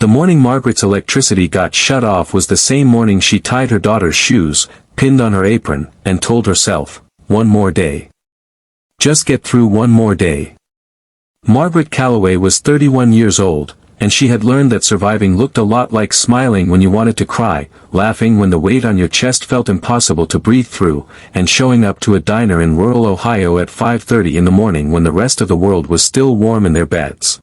The morning Margaret's electricity got shut off was the same morning she tied her daughter's shoes, pinned on her apron, and told herself, "One more day. Just get through one more day." Margaret Calloway was 31 years old, and she had learned that surviving looked a lot like smiling when you wanted to cry, laughing when the weight on your chest felt impossible to breathe through, and showing up to a diner in rural Ohio at 5:30 in the morning when the rest of the world was still warm in their beds.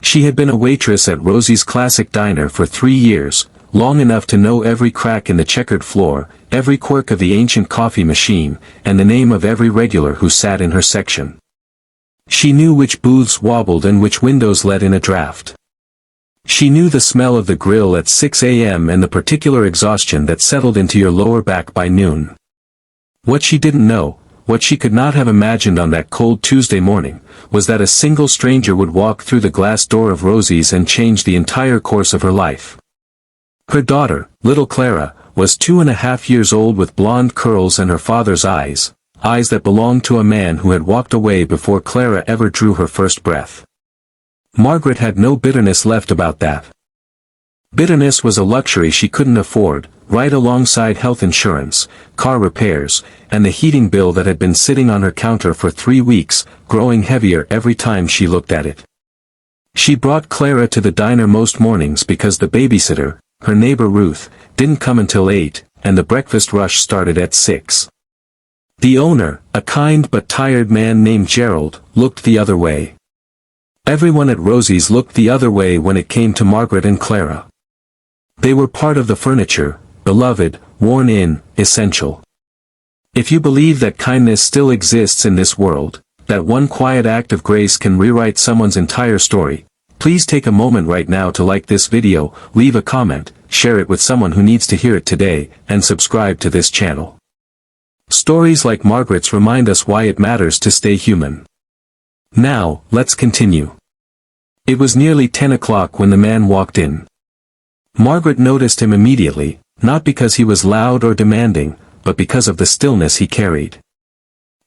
She had been a waitress at Rosie's classic diner for 3 years, long enough to know every crack in the checkered floor, every quirk of the ancient coffee machine, and the name of every regular who sat in her section. She knew which booths wobbled and which windows let in a draft. She knew the smell of the grill at 6 a.m. and the particular exhaustion that settled into your lower back by noon. What she didn't know, what she could not have imagined on that cold Tuesday morning, was that a single stranger would walk through the glass door of Rosie's and change the entire course of her life. Her daughter, little Clara, was 2.5 years old with blonde curls and her father's eyes that belonged to a man who had walked away before Clara ever drew her first breath. Margaret had no bitterness left about that. Bitterness was a luxury she couldn't afford, right alongside health insurance, car repairs, and the heating bill that had been sitting on her counter for 3 weeks, growing heavier every time she looked at it. She brought Clara to the diner most mornings because the babysitter, her neighbor Ruth, didn't come until 8, and the breakfast rush started at 6. The owner, a kind but tired man named Gerald, looked the other way. Everyone at Rosie's looked the other way when it came to Margaret and Clara. They were part of the furniture, beloved, worn in, essential. If you believe that kindness still exists in this world, that one quiet act of grace can rewrite someone's entire story, please take a moment right now to like this video, leave a comment, share it with someone who needs to hear it today, and subscribe to this channel. Stories like Margaret's remind us why it matters to stay human. Now, let's continue. It was nearly 10 o'clock when the man walked in. Margaret noticed him immediately, not because he was loud or demanding, but because of the stillness he carried.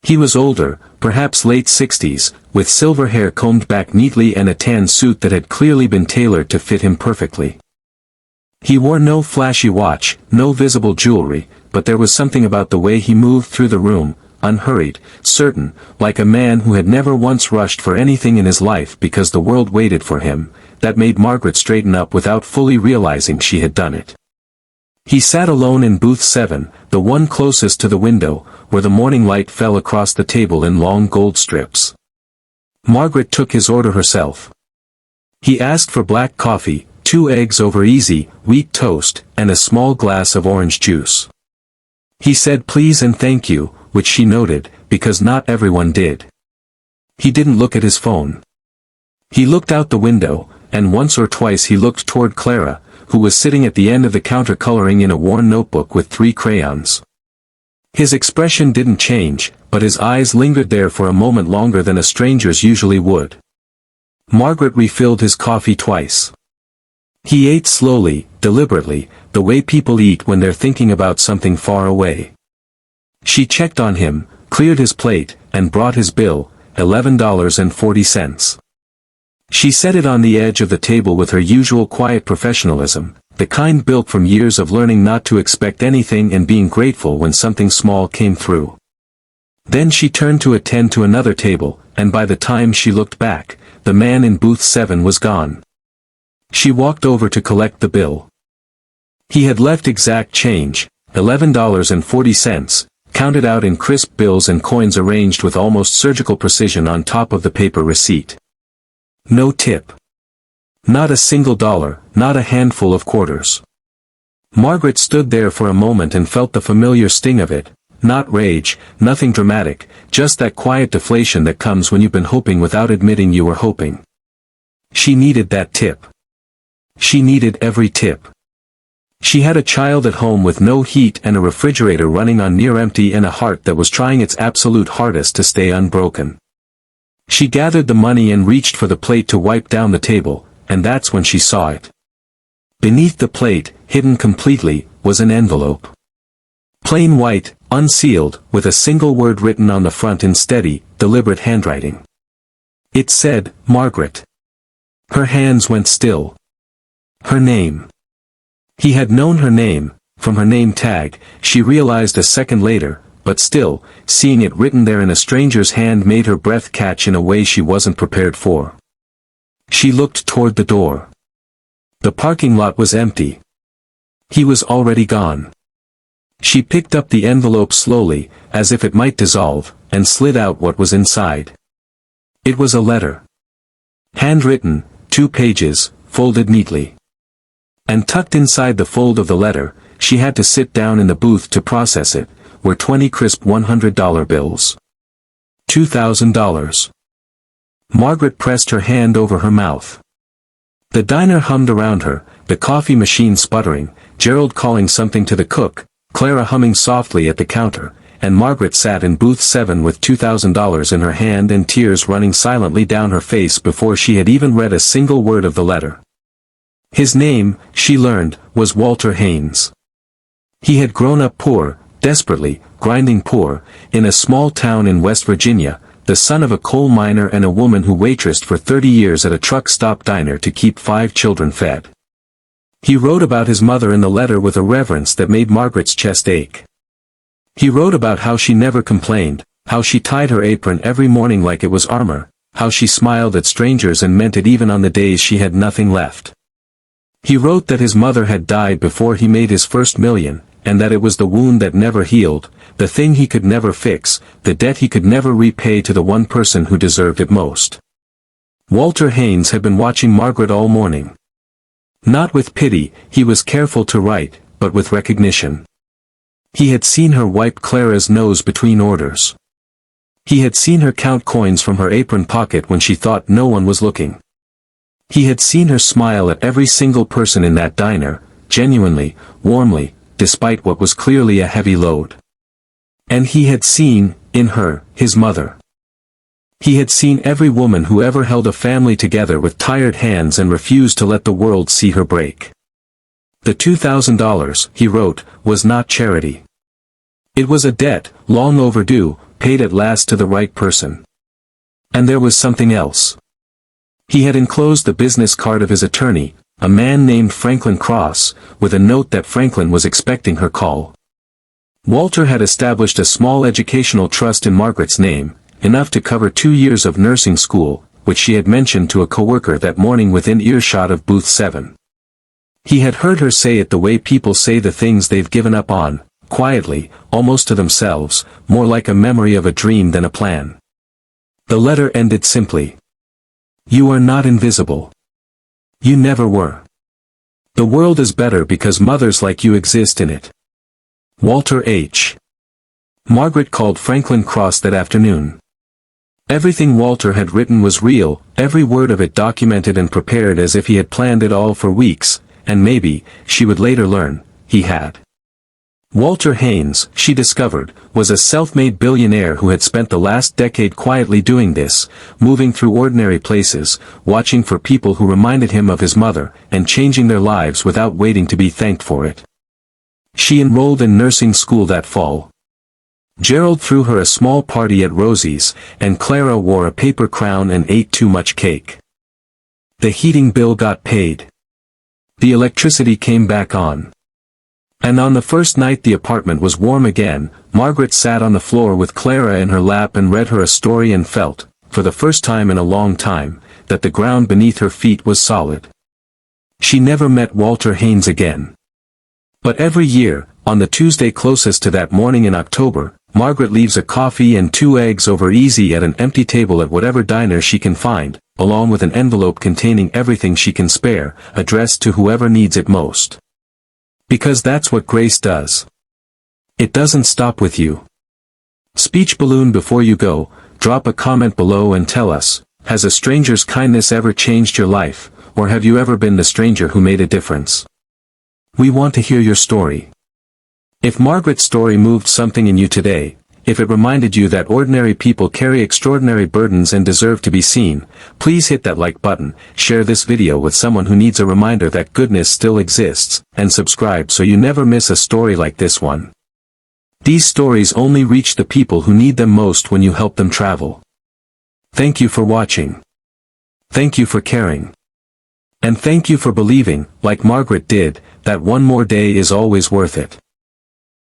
He was older, perhaps late 60s, with silver hair combed back neatly and a tan suit that had clearly been tailored to fit him perfectly. He wore no flashy watch, no visible jewelry, but there was something about the way he moved through the room, unhurried, certain, like a man who had never once rushed for anything in his life because the world waited for him, that made Margaret straighten up without fully realizing she had done it. He sat alone in booth 7, the one closest to the window, where the morning light fell across the table in long gold strips. Margaret took his order herself. He asked for black coffee, 2 eggs over easy, wheat toast, and a small glass of orange juice. He said please and thank you, which she noted, because not everyone did. He didn't look at his phone. He looked out the window, and once or twice he looked toward Clara, who was sitting at the end of the counter coloring in a worn notebook with 3 crayons. His expression didn't change, but his eyes lingered there for a moment longer than a stranger's usually would. Margaret refilled his coffee twice. He ate slowly, deliberately, the way people eat when they're thinking about something far away. She checked on him, cleared his plate, and brought his bill, $11.40. She set it on the edge of the table with her usual quiet professionalism, the kind built from years of learning not to expect anything and being grateful when something small came through. Then she turned to attend to another table, and by the time she looked back, the man in booth 7 was gone. She walked over to collect the bill. He had left exact change, $11.40, counted out in crisp bills and coins arranged with almost surgical precision on top of the paper receipt. No tip. Not a single dollar, not a handful of quarters. Margaret stood there for a moment and felt the familiar sting of it, not rage, nothing dramatic, just that quiet deflation that comes when you've been hoping without admitting you were hoping. She needed that tip. She needed every tip. She had a child at home with no heat and a refrigerator running on near empty and a heart that was trying its absolute hardest to stay unbroken. She gathered the money and reached for the plate to wipe down the table, and that's when she saw it. Beneath the plate, hidden completely, was an envelope. Plain white, unsealed, with a single word written on the front in steady, deliberate handwriting. It said, Margaret. Her hands went still. Her name. He had known her name, from her name tag, she realized a second later, but still, seeing it written there in a stranger's hand made her breath catch in a way she wasn't prepared for. She looked toward the door. The parking lot was empty. He was already gone. She picked up the envelope slowly, as if it might dissolve, and slid out what was inside. It was a letter. Handwritten, 2 pages, folded neatly. And tucked inside the fold of the letter, she had to sit down in the booth to process it, were 20 crisp $100 bills. $2,000. Margaret pressed her hand over her mouth. The diner hummed around her, the coffee machine sputtering, Gerald calling something to the cook, Clara humming softly at the counter, and Margaret sat in booth 7 with $2,000 in her hand and tears running silently down her face before she had even read a single word of the letter. His name, she learned, was Walter Haines. He had grown up poor, desperately, grinding poor, in a small town in West Virginia, the son of a coal miner and a woman who waitressed for 30 years at a truck stop diner to keep 5 children fed. He wrote about his mother in the letter with a reverence that made Margaret's chest ache. He wrote about how she never complained, how she tied her apron every morning like it was armor, how she smiled at strangers and meant it even on the days she had nothing left. He wrote that his mother had died before he made his first million, and that it was the wound that never healed, the thing he could never fix, the debt he could never repay to the one person who deserved it most. Walter Haines had been watching Margaret all morning. Not with pity, he was careful to write, but with recognition. He had seen her wipe Clara's nose between orders. He had seen her count coins from her apron pocket when she thought no one was looking. He had seen her smile at every single person in that diner, genuinely, warmly, despite what was clearly a heavy load. And he had seen, in her, his mother. He had seen every woman who ever held a family together with tired hands and refused to let the world see her break. The $2,000, he wrote, was not charity. It was a debt, long overdue, paid at last to the right person. And there was something else. He had enclosed the business card of his attorney, a man named Franklin Cross, with a note that Franklin was expecting her call. Walter had established a small educational trust in Margaret's name, enough to cover 2 years of nursing school, which she had mentioned to a coworker that morning within earshot of booth 7. He had heard her say it the way people say the things they've given up on, quietly, almost to themselves, more like a memory of a dream than a plan. The letter ended simply. You are not invisible. You never were. The world is better because mothers like you exist in it. Walter H. Margaret called Franklin Cross that afternoon. Everything Walter had written was real, every word of it documented and prepared as if he had planned it all for weeks, and maybe, she would later learn, he had. Walter Haines, she discovered, was a self-made billionaire who had spent the last decade quietly doing this, moving through ordinary places, watching for people who reminded him of his mother, and changing their lives without waiting to be thanked for it. She enrolled in nursing school that fall. Gerald threw her a small party at Rosie's, and Clara wore a paper crown and ate too much cake. The heating bill got paid. The electricity came back on. And on the first night the apartment was warm again, Margaret sat on the floor with Clara in her lap and read her a story and felt, for the first time in a long time, that the ground beneath her feet was solid. She never met Walter Haines again. But every year, on the Tuesday closest to that morning in October, Margaret leaves a coffee and 2 eggs over easy at an empty table at whatever diner she can find, along with an envelope containing everything she can spare, addressed to whoever needs it most. Because that's what grace does. It doesn't stop with you. Speech balloon before you go, drop a comment below and tell us, has a stranger's kindness ever changed your life, or have you ever been the stranger who made a difference? We want to hear your story. If Margaret's story moved something in you today, if it reminded you that ordinary people carry extraordinary burdens and deserve to be seen, please hit that like button, share this video with someone who needs a reminder that goodness still exists, and subscribe so you never miss a story like this one. These stories only reach the people who need them most when you help them travel. Thank you for watching. Thank you for caring. And thank you for believing, like Margaret did, that one more day is always worth it.